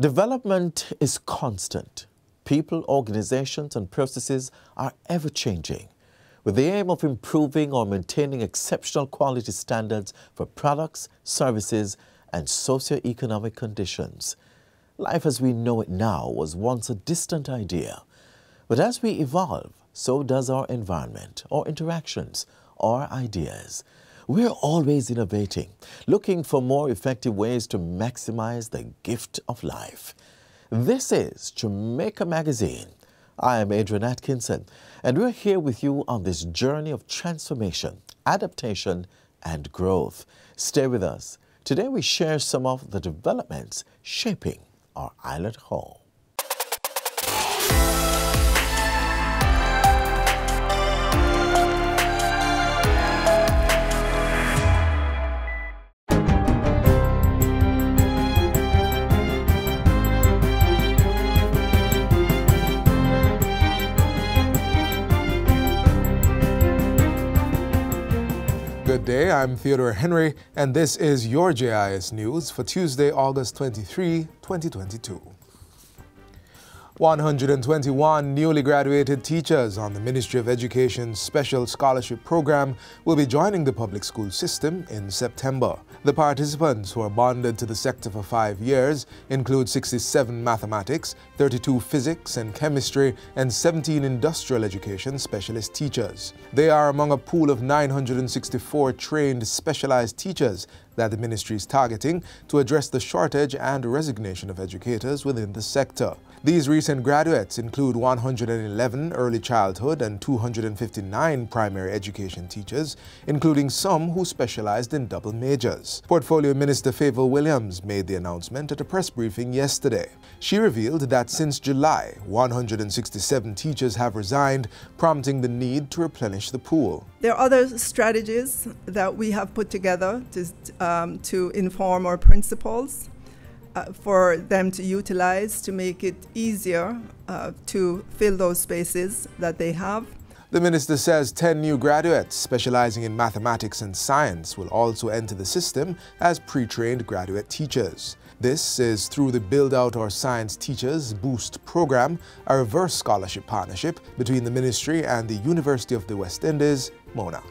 Development is constant. People, organizations, and processes are ever-changing, with the aim of improving or maintaining exceptional quality standards for products, services, and socio-economic conditions. Life as we know it now was once a distant idea, but as we evolve, so does our environment, our interactions, our ideas. We're always innovating, looking for more effective ways to maximize the gift of life. This is Jamaica Magazine. I am Adrian Atkinson, and we're here with you on this journey of transformation, adaptation, and growth. Stay with us. Today we share some of the developments shaping our island home. Good day, I'm Theodore Henry, and this is your JIS News for Tuesday, August 23, 2022. 121 newly graduated teachers on the Ministry of Education's Special Scholarship Program will be joining the public school system in September. The participants, who are bonded to the sector for 5 years, include 67 mathematics, 32 physics and chemistry, and 17 industrial education specialist teachers. They are among a pool of 964 trained specialized teachers that the ministry is targeting to address the shortage and resignation of educators within the sector. These recent graduates include 111 early childhood and 259 primary education teachers, including some who specialized in double majors. Portfolio Minister Favour Williams made the announcement at a press briefing yesterday. She revealed that since July, 167 teachers have resigned, prompting the need to replenish the pool. There are other strategies that we have put together to inform our principals for them to utilize to make it easier to fill those spaces that they have. The minister says 10 new graduates specializing in mathematics and science will also enter the system as pre-trained graduate teachers. This is through the Build Out Our Science Teachers Boost program, a reverse scholarship partnership between the ministry and the University of the West Indies, MONA.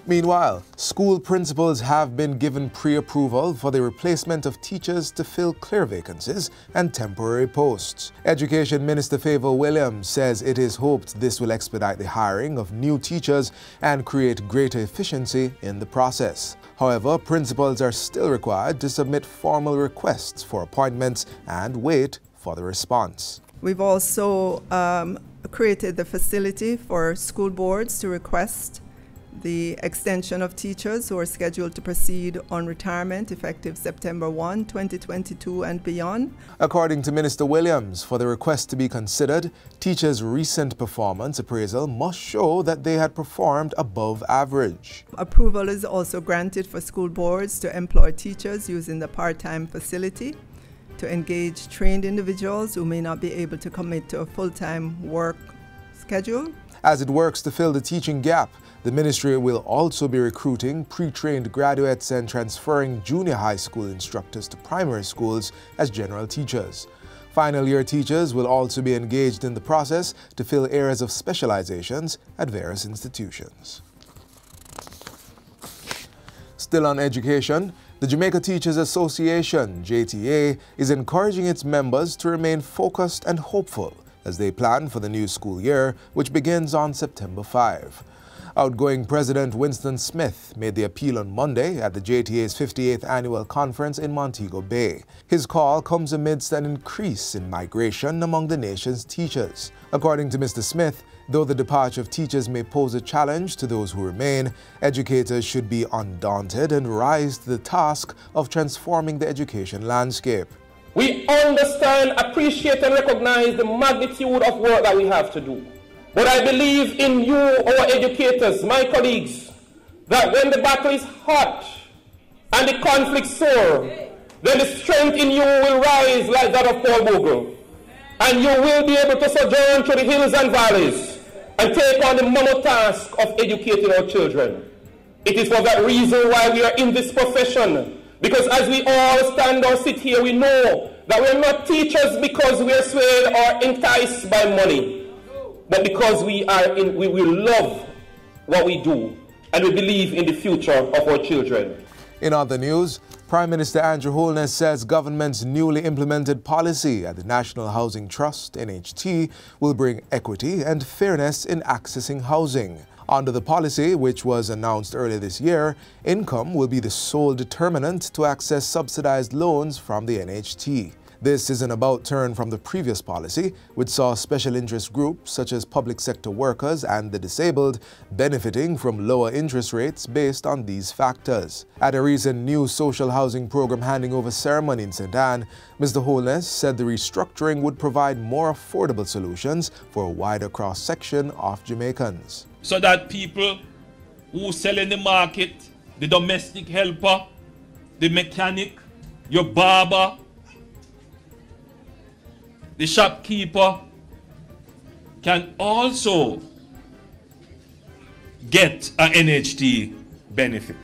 Meanwhile, school principals have been given pre-approval for the replacement of teachers to fill clear vacancies and temporary posts. Education Minister Favour Williams says it is hoped this will expedite the hiring of new teachers and create greater efficiency in the process. However, principals are still required to submit formal requests for appointments and wait for the response. We've also created the facility for school boards to request the extension of teachers who are scheduled to proceed on retirement effective September 1, 2022 and beyond. According to Minister Williams, for the request to be considered, teachers' recent performance appraisal must show that they had performed above average. Approval is also granted for school boards to employ teachers using the part-time facility to engage trained individuals who may not be able to commit to a full-time work schedule. As it works to fill the teaching gap, the ministry will also be recruiting pre-trained graduates and transferring junior high school instructors to primary schools as general teachers. Final year teachers will also be engaged in the process to fill areas of specializations at various institutions. Still on education, the Jamaica Teachers Association, JTA, is encouraging its members to remain focused and hopeful as they plan for the new school year, which begins on September 5. Outgoing President Winston Smith made the appeal on Monday at the JTA's 58th annual conference in Montego Bay. His call comes amidst an increase in migration among the nation's teachers. According to Mr. Smith, though the departure of teachers may pose a challenge to those who remain, educators should be undaunted and rise to the task of transforming the education landscape. We understand, appreciate, and recognize the magnitude of work that we have to do. But I believe in you, our educators, my colleagues, that when the battle is hot and the conflict sore, then the strength in you will rise like that of Paul Bogle. And you will be able to sojourn through the hills and valleys and take on the mammoth task of educating our children. It is for that reason why we are in this profession, Because as we all stand or sit here, we know that we are not teachers because we are swayed or enticed by money, but because we love what we do and we believe in the future of our children. In other news, Prime Minister Andrew Holness says government's newly implemented policy at the National Housing Trust, NHT, will bring equity and fairness in accessing housing. Under the policy, which was announced earlier this year, income will be the sole determinant to access subsidized loans from the NHT. This is an about-turn from the previous policy, which saw special interest groups such as public sector workers and the disabled benefiting from lower interest rates based on these factors. At a recent new social housing program handing over ceremony in St. Anne, Mr. Holness said the restructuring would provide more affordable solutions for a wider cross-section of Jamaicans. So that people who sell in the market, the domestic helper, the mechanic, your barber, the shopkeeper can also get an NHT benefit.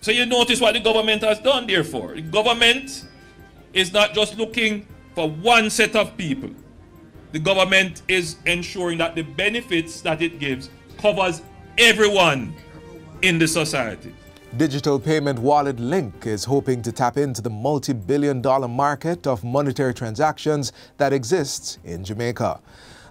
So you notice what the government has done therefore. The government is not just looking for one set of people. The government is ensuring that the benefits that it gives covers everyone in the society. Digital payment wallet Link is hoping to tap into the multi-billion-dollar market of monetary transactions that exists in Jamaica.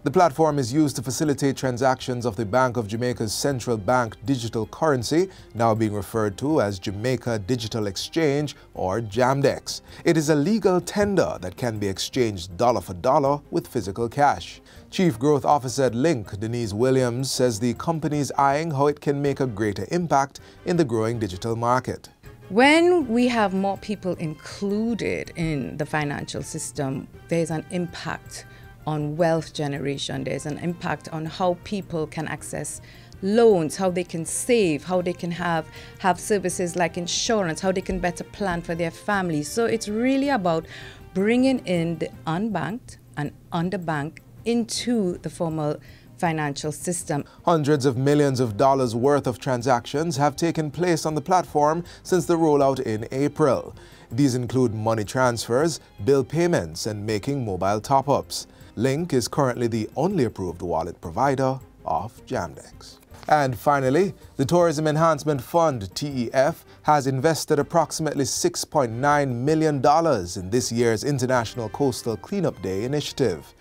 The platform is used to facilitate transactions of the Bank of Jamaica's central bank digital currency, now being referred to as Jamaica Digital Exchange or JAMDEX. It is a legal tender that can be exchanged dollar for dollar with physical cash. Chief Growth Officer at Link, Denise Williams, says the company is eyeing how it can make a greater impact in the growing digital market. When we have more people included in the financial system, there's an impact on wealth generation. There's an impact on how people can access loans, how they can save, how they can have services like insurance, how they can better plan for their families. So it's really about bringing in the unbanked and underbanked into the formal financial system. Hundreds of millions of dollars worth of transactions have taken place on the platform since the rollout in April. These include money transfers, bill payments, and making mobile top-ups. Link is currently the only approved wallet provider of JAMDEX. And finally, the Tourism Enhancement Fund, TEF, has invested approximately $6.9 million in this year's International Coastal Cleanup Day initiative.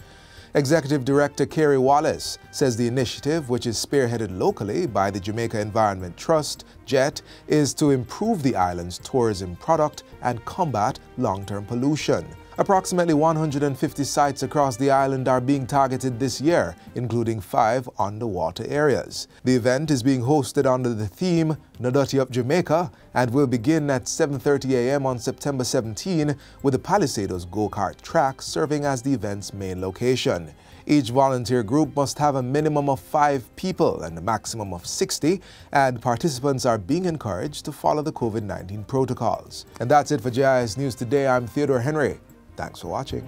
Executive Director Kerry Wallace says the initiative, which is spearheaded locally by the Jamaica Environment Trust, JET, is to improve the island's tourism product and combat long-term pollution. Approximately 150 sites across the island are being targeted this year, including 5 underwater areas. The event is being hosted under the theme No Dirty Up Jamaica and will begin at 7:30 a.m. on September 17 with the Palisadoes go-kart track serving as the event's main location. Each volunteer group must have a minimum of 5 people and a maximum of 60, and participants are being encouraged to follow the COVID-19 protocols. And that's it for JIS News Today. I'm Theodore Henry. Thanks for watching.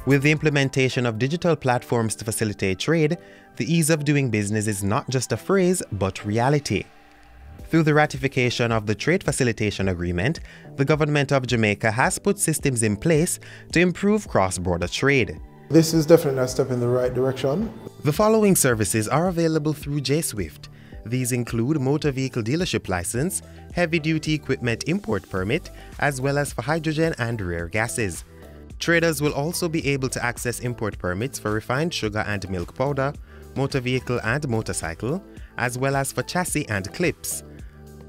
With the implementation of digital platforms to facilitate trade, the ease of doing business is not just a phrase, but reality. Through the ratification of the Trade Facilitation Agreement, the Government of Jamaica has put systems in place to improve cross-border trade. This is definitely a step in the right direction. The following services are available through J-Swift. These include motor vehicle dealership license, heavy-duty equipment import permit, as well as for hydrogen and rare gases. Traders will also be able to access import permits for refined sugar and milk powder, motor vehicle and motorcycle, as well as for chassis and clips.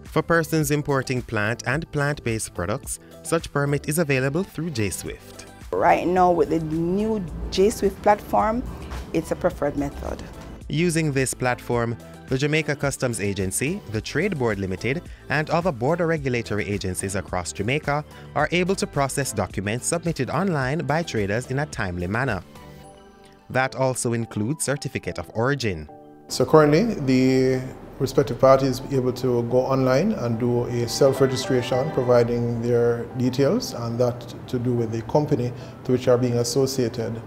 For persons importing plant and plant-based products, such permit is available through J-Swift. Right now with the new J-Swift platform, it's a preferred method. Using this platform, the Jamaica Customs Agency, the Trade Board Limited, and other border regulatory agencies across Jamaica are able to process documents submitted online by traders in a timely manner. That also includes Certificate of Origin. So currently, the respective parties are able to go online and do a self-registration, providing their details, and that to do with the company to which are being associated.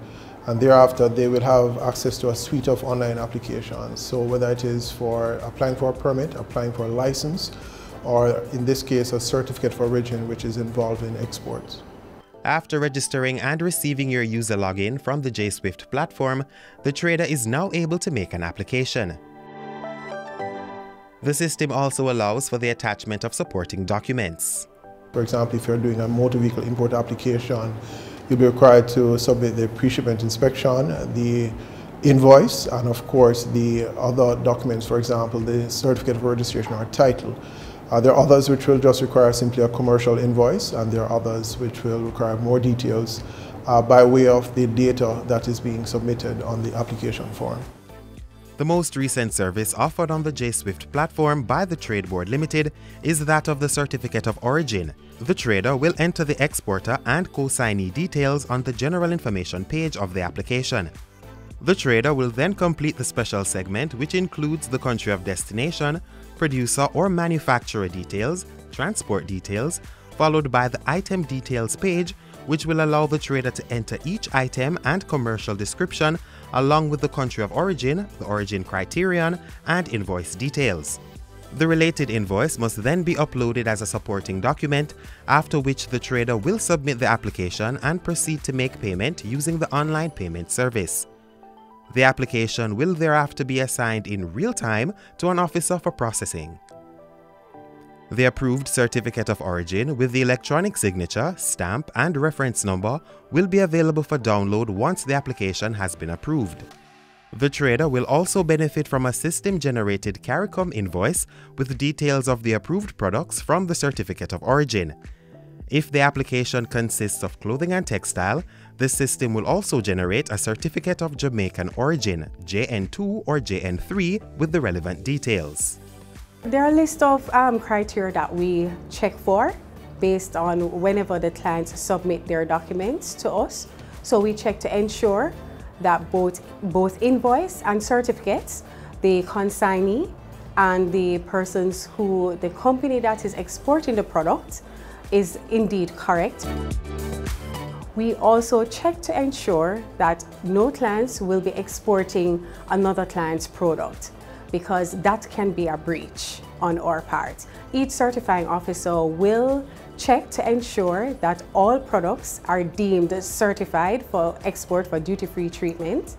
And thereafter, they will have access to a suite of online applications. So whether it is for applying for a permit, applying for a license, or in this case, a certificate of origin, which is involved in exports. After registering and receiving your user login from the JSwift platform, the trader is now able to make an application. The system also allows for the attachment of supporting documents. For example, if you're doing a motor vehicle import application, you'll be required to submit the pre-shipment inspection, the invoice, and of course the other documents, for example, the certificate of registration or title. There are others which will just require simply a commercial invoice, and there are others which will require more details by way of the data that is being submitted on the application form. The most recent service offered on the JSwift platform by the Trade Board Limited is that of the Certificate of Origin. The trader will enter the exporter and co-signee details on the general information page of the application. The trader will then complete the special segment, which includes the country of destination, producer or manufacturer details, transport details, followed by the item details page, which will allow the trader to enter each item and commercial description along with the country of origin, the origin criterion, and invoice details. The related invoice must then be uploaded as a supporting document, after which the trader will submit the application and proceed to make payment using the online payment service. The application will thereafter be assigned in real time to an officer for processing. The approved Certificate of Origin with the electronic signature, stamp, and reference number will be available for download once the application has been approved. The trader will also benefit from a system-generated CARICOM invoice with details of the approved products from the Certificate of Origin. If the application consists of clothing and textile, the system will also generate a Certificate of Jamaican Origin, JN2 or JN3, with the relevant details. There are a list of criteria that we check for based on whenever the clients submit their documents to us. So we check to ensure that both invoice and certificates, the consignee and the the company that is exporting the product is indeed correct. We also check to ensure that no clients will be exporting another client's product, because that can be a breach on our part. Each certifying officer will check to ensure that all products are deemed certified for export for duty-free treatment.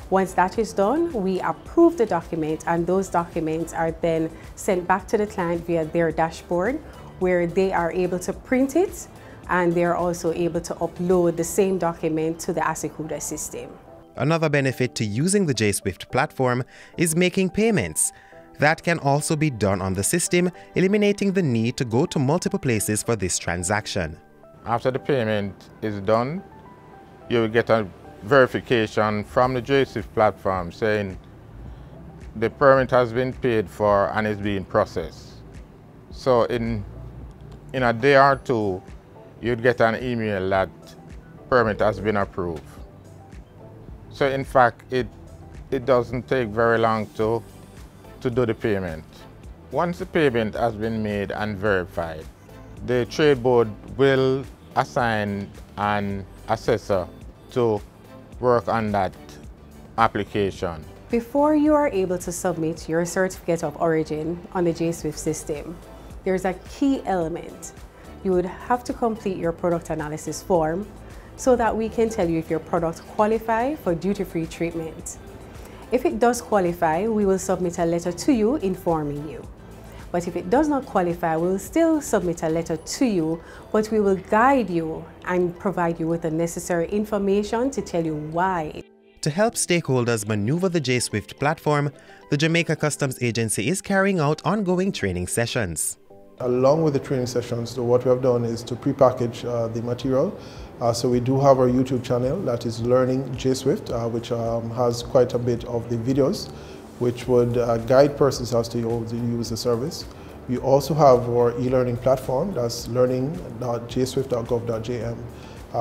Once that is done, we approve the document, and those documents are then sent back to the client via their dashboard, where they are able to print it, and they are also able to upload the same document to the Asikuda system. Another benefit to using the JSwift platform is making payments. That can also be done on the system, eliminating the need to go to multiple places for this transaction. After the payment is done, you will get a verification from the JSwift platform saying the permit has been paid for and is being processed. So in a day or two, you'd get an email that permit has been approved. So in fact, it doesn't take very long to do the payment. Once the payment has been made and verified, the Trade Board will assign an assessor to work on that application. Before you are able to submit your Certificate of Origin on the JSwift system, there's a key element. You would have to complete your product analysis form so that we can tell you if your product qualifies for duty-free treatment. If it does qualify, we will submit a letter to you informing you. But if it does not qualify, we will still submit a letter to you, but we will guide you and provide you with the necessary information to tell you why. To help stakeholders maneuver the JSwift platform, the Jamaica Customs Agency is carrying out ongoing training sessions. Along with the training sessions, so what we have done is to prepackage the material. So we do have our YouTube channel that is Learning J-Swift, which has quite a bit of the videos, which would guide persons as to use the service. We also have our e-learning platform, that's learning.jswift.gov.jm,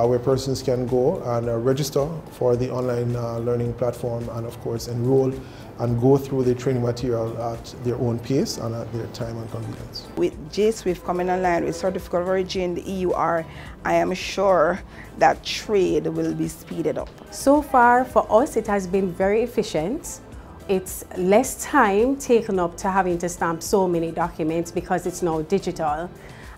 where persons can go and register for the online learning platform and of course enroll and go through the training material at their own pace and at their time and convenience. With J-Swift coming online with certificate of origin, the EUR, I am sure that trade will be speeded up. So far for us it has been very efficient. It's less time taken up to having to stamp so many documents because it's now digital.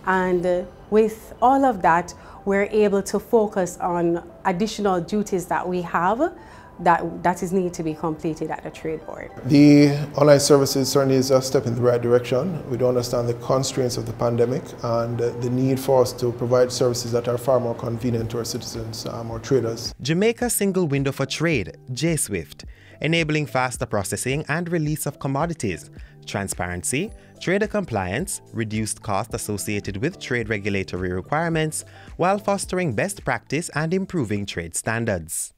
And with all of that, we're able to focus on additional duties that we have that is needed to be completed at the trade board. The online services certainly is a step in the right direction. We do understand the constraints of the pandemic and the need for us to provide services that are far more convenient to our citizens or traders. Jamaica Single Window for Trade, J-Swift, enabling faster processing and release of commodities, transparency, trader compliance, reduced cost associated with trade regulatory requirements, while fostering best practice and improving trade standards.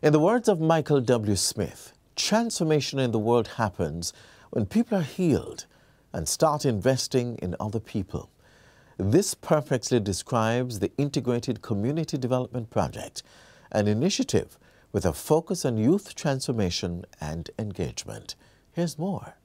In the words of Michael W. Smith, transformation in the world happens when people are healed and start investing in other people. This perfectly describes the Integrated Community Development Project, an initiative with a focus on youth transformation and engagement. Here's more.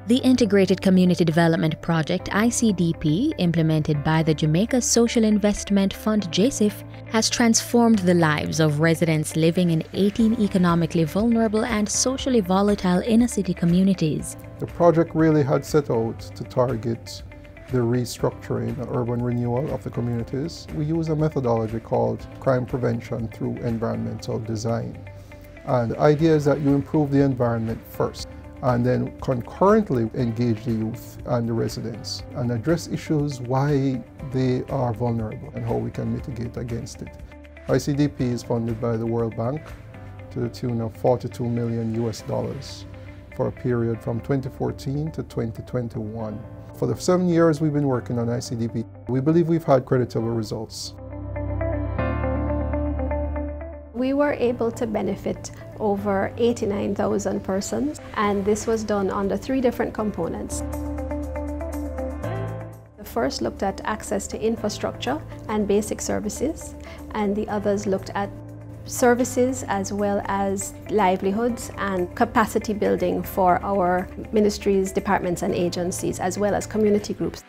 The Integrated Community Development Project, ICDP, implemented by the Jamaica Social Investment Fund, JSIF, has transformed the lives of residents living in 18 economically vulnerable and socially volatile inner-city communities. The project really had set out to target the restructuring and urban renewal of the communities. We use a methodology called crime prevention through environmental design. And the idea is that you improve the environment first, and then concurrently engage the youth and the residents and address issues why they are vulnerable and how we can mitigate against it. ICDP is funded by the World Bank to the tune of $42 million for a period from 2014 to 2021. For the 7 years we've been working on ICDP, we believe we've had creditable results. We were able to benefit over 89,000 persons, and this was done under 3 different components. The first looked at access to infrastructure and basic services, and the others looked at services as well as livelihoods and capacity building for our ministries, departments and agencies, as well as community groups.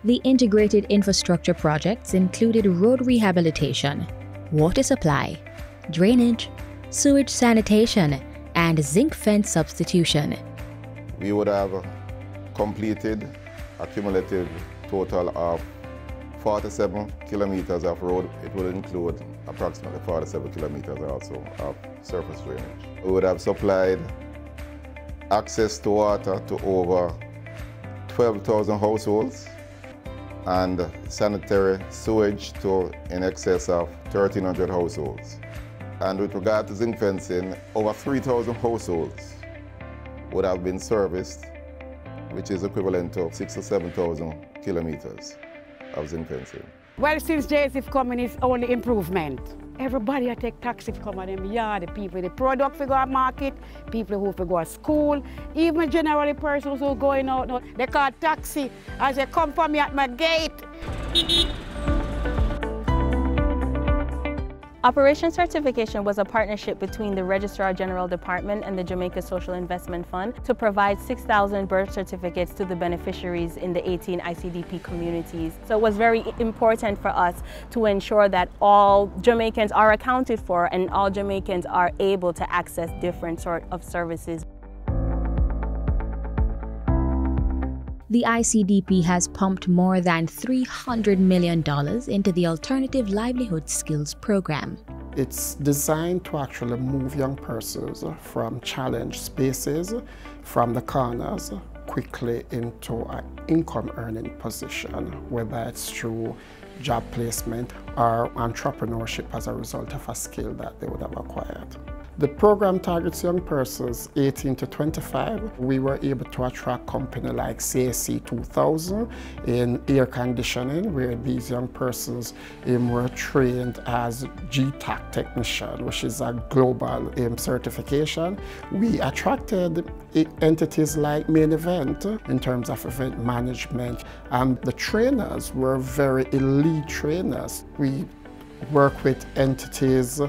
The integrated infrastructure projects included road rehabilitation, water supply, drainage, sewage sanitation, and zinc fence substitution. We would have completed a cumulative total of 47 kilometers of road. It will include approximately 47 kilometers also of surface drainage. We would have supplied access to water to over 12,000 households and sanitary sewage to in excess of 1,300 households. And with regard to zinc fencing, over 3,000 households would have been serviced, which is equivalent to 6,000 to 7,000 kilometers of zinc fencing. Well, since JSIF coming, it's only improvement. Everybody I take taxi to come in them yard, the people, the product for go to market, people who for go to school, even generally persons who going out now, they call taxi as they come for me at my gate. Operation Certification was a partnership between the Registrar General Department and the Jamaica Social Investment Fund to provide 6,000 birth certificates to the beneficiaries in the 18 ICDP communities. So it was very important for us to ensure that all Jamaicans are accounted for and all Jamaicans are able to access different sort of services. the ICDP has pumped more than $300 million into the Alternative Livelihood Skills Program. It's designed to actually move young persons from challenged spaces, from the corners, quickly into an income earning position, whether it's through job placement or entrepreneurship as a result of a skill that they would have acquired. The program targets young persons 18 to 25. We were able to attract companies like CAC 2000 in air conditioning, where these young persons were trained as GTAC technician, which is a global certification. We attracted entities like Main Event in terms of event management, and the trainers were very elite trainers. We work with entities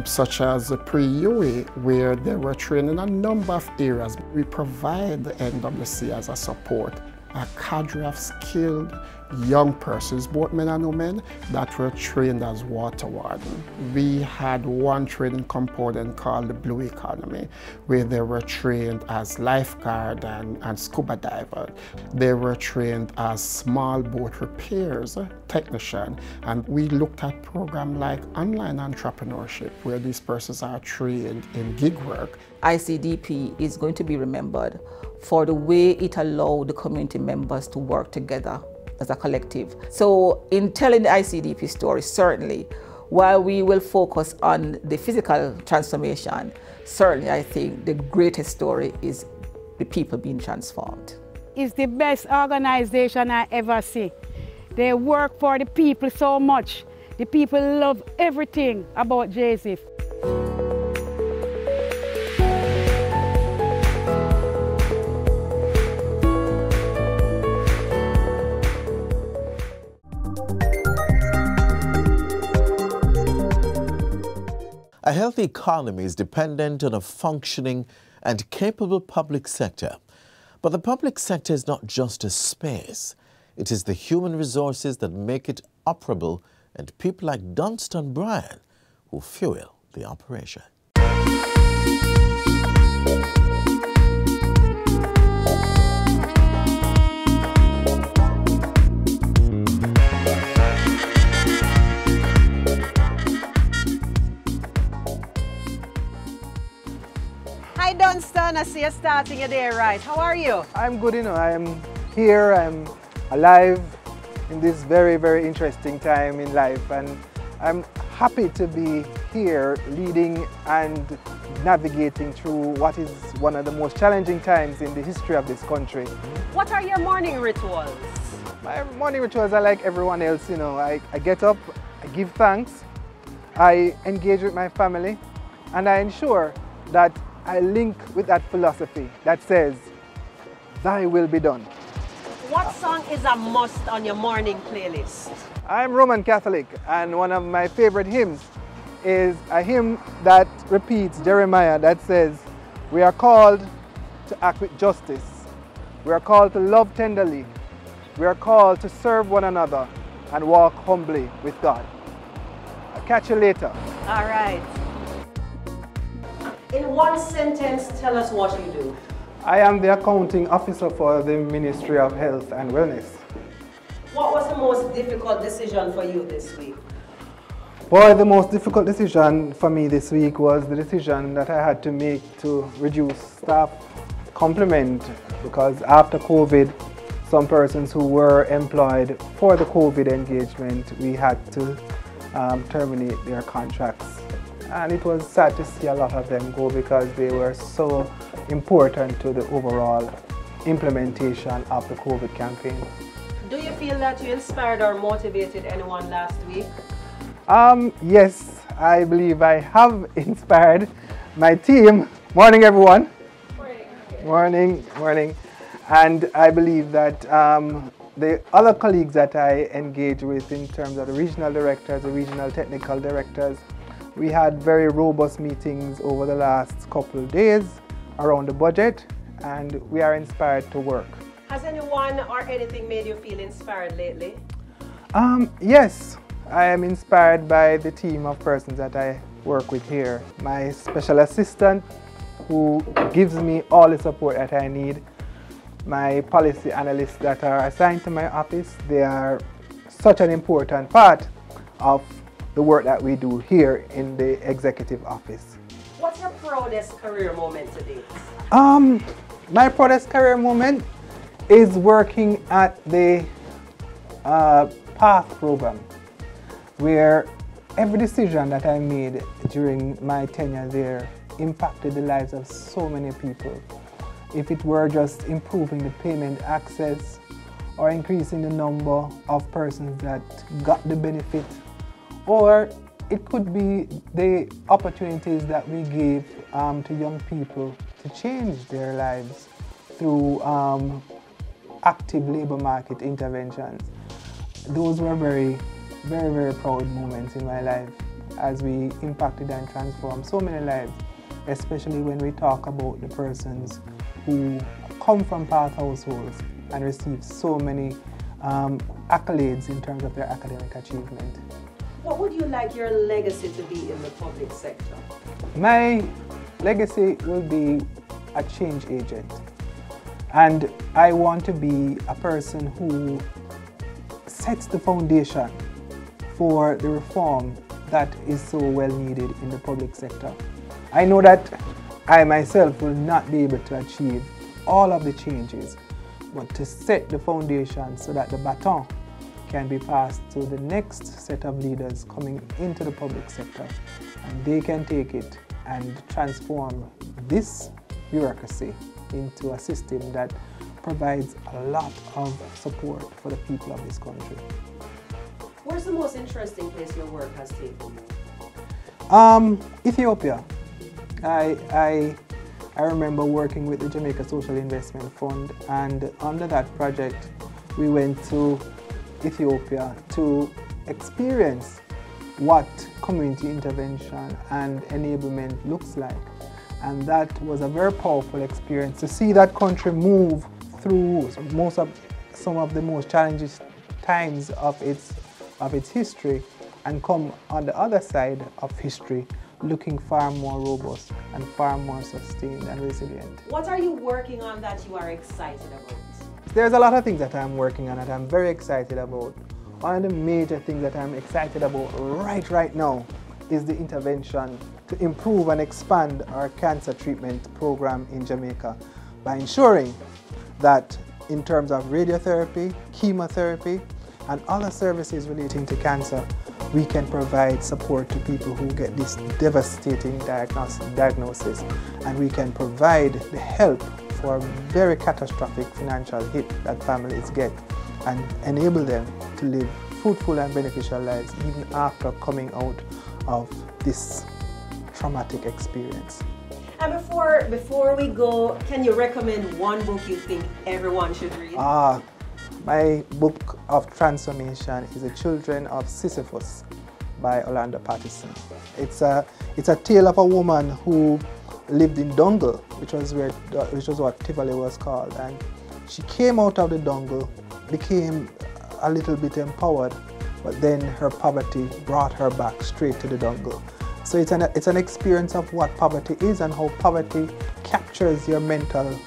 such as Pre-UE, where they were trained in a number of areas. We provide the NWC as a support, a cadre of skilled young persons, both men and women, that were trained as water warden. We had one training component called the Blue Economy, where they were trained as lifeguard and scuba diver. They were trained as small boat repairs technician, and we looked at programs like online entrepreneurship, where these persons are trained in gig work. ICDP is going to be remembered for the way it allowed the community members to work together as a collective. So in telling the ICDP story, certainly, while we will focus on the physical transformation, certainly I think the greatest story is the people being transformed. It's the best organization I ever see. They work for the people so much. The people love everything about JSIF. A healthy economy is dependent on a functioning and capable public sector. But the public sector is not just a space. It is the human resources that make it operable, and people like Dunstan Bryan who fuel the operation. Hi Dunstan, I see you starting your day right. How are you? I'm good, I'm here, I'm alive in this very, very interesting time in life, and I'm happy to be here leading and navigating through what is one of the most challenging times in the history of this country. What are your morning rituals? My morning rituals are like everyone else, I get up, I give thanks, I engage with my family, and I ensure that I link with that philosophy that says, thy will be done. What song is a must on your morning playlist? I'm Roman Catholic, and one of my favorite hymns is a hymn that repeats Jeremiah that says, we are called to act with justice. We are called to love tenderly. We are called to serve one another and walk humbly with God. I'll catch you later. All right. In one sentence, tell us what you do. I am the accounting officer for the Ministry of Health and Wellness. What was the most difficult decision for you this week? Boy, the most difficult decision for me this week was the decision that I had to make to reduce staff complement, because after COVID, some persons who were employed for the COVID engagement, we had to terminate their contracts. And it was sad to see a lot of them go because they were so important to the overall implementation of the COVID campaign. Do you feel that you inspired or motivated anyone last week? Yes, I believe I have inspired my team. Morning, everyone. Morning. Morning. And I believe that the other colleagues that I engage with in terms of the regional directors, the regional technical directors, we had very robust meetings over the last couple of days around the budget, and we are inspired to work. Has anyone or anything made you feel inspired lately? Yes, I am inspired by the team of persons that I work with here. My special assistant, who gives me all the support that I need. my policy analysts that are assigned to my office. They are such an important part of the work that we do here in the executive office. What's your proudest career moment to date? My proudest career moment is working at the PATH program, where every decision that I made during my tenure there impacted the lives of so many people. If it were just improving the payment access or increasing the number of persons that got the benefit, or it could be the opportunities that we gave to young people to change their lives through active labor market interventions. Those were very, very proud moments in my life as we impacted and transformed so many lives, especially when we talk about the persons who come from PATH households and receive so many accolades in terms of their academic achievement. What would you like your legacy to be in the public sector? My legacy will be a change agent, and I want to be a person who sets the foundation for the reform that is so well needed in the public sector. I know that I myself will not be able to achieve all of the changes, but to set the foundation so that the baton can be passed to the next set of leaders coming into the public sector, and they can take it and transform this bureaucracy into a system that provides a lot of support for the people of this country. Where's the most interesting place your work has taken you? Ethiopia. I remember working with the Jamaica Social Investment Fund, and under that project we went to Ethiopia to experience what community intervention and enablement looks like. And that was a very powerful experience to see that country move through some of the most challenging times of its history and come on the other side of history looking far more robust and far more sustained and resilient. What are you working on that you are excited about? There's a lot of things that I'm working on that I'm very excited about. One of the major things that I'm excited about right now is the intervention to improve and expand our cancer treatment program in Jamaica by ensuring that in terms of radiotherapy, chemotherapy, and other services relating to cancer, we can provide support to people who get this devastating diagnosis, and we can provide the help for a very catastrophic financial hit that families get and enable them to live fruitful and beneficial lives even after coming out of this traumatic experience. And before we go, can you recommend one book you think everyone should read? My book of transformation is The Children of Sisyphus by Orlando Patterson. It's a tale of a woman who lived in Dungle, which was what Tivoli was called, and she came out of the Dungle, became a little bit empowered, but then her poverty brought her back straight to the Dungle. So it's an experience of what poverty is and how poverty captures your mental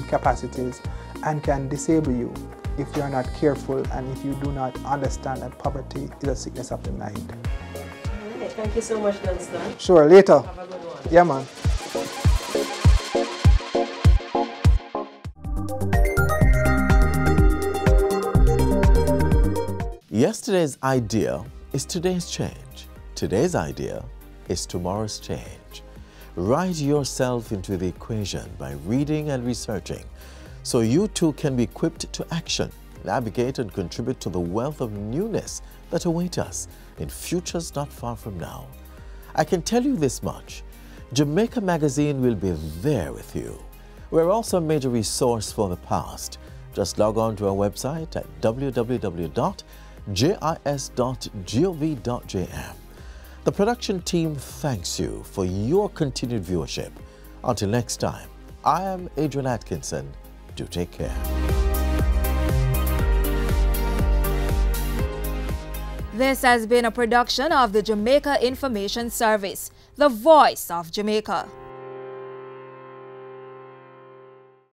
capacities and can disable you if you're not careful and if you do not understand that poverty is a sickness of the mind. All right, thank you so much, Dunstan. Sure, later. Have a good one. Yeah, man. Yesterday's idea is today's change. Today's idea is tomorrow's change. Write yourself into the equation by reading and researching, so you too can be equipped to action, navigate and contribute to the wealth of newness that await us in futures not far from now. I can tell you this much: Jamaica Magazine will be there with you. We're also a major resource for the past. Just log on to our website at www.jis.gov.jm. The production team thanks you for your continued viewership. Until next time, I am Adrian Atkinson. Do take care. This has been a production of the Jamaica Information Service, the voice of Jamaica.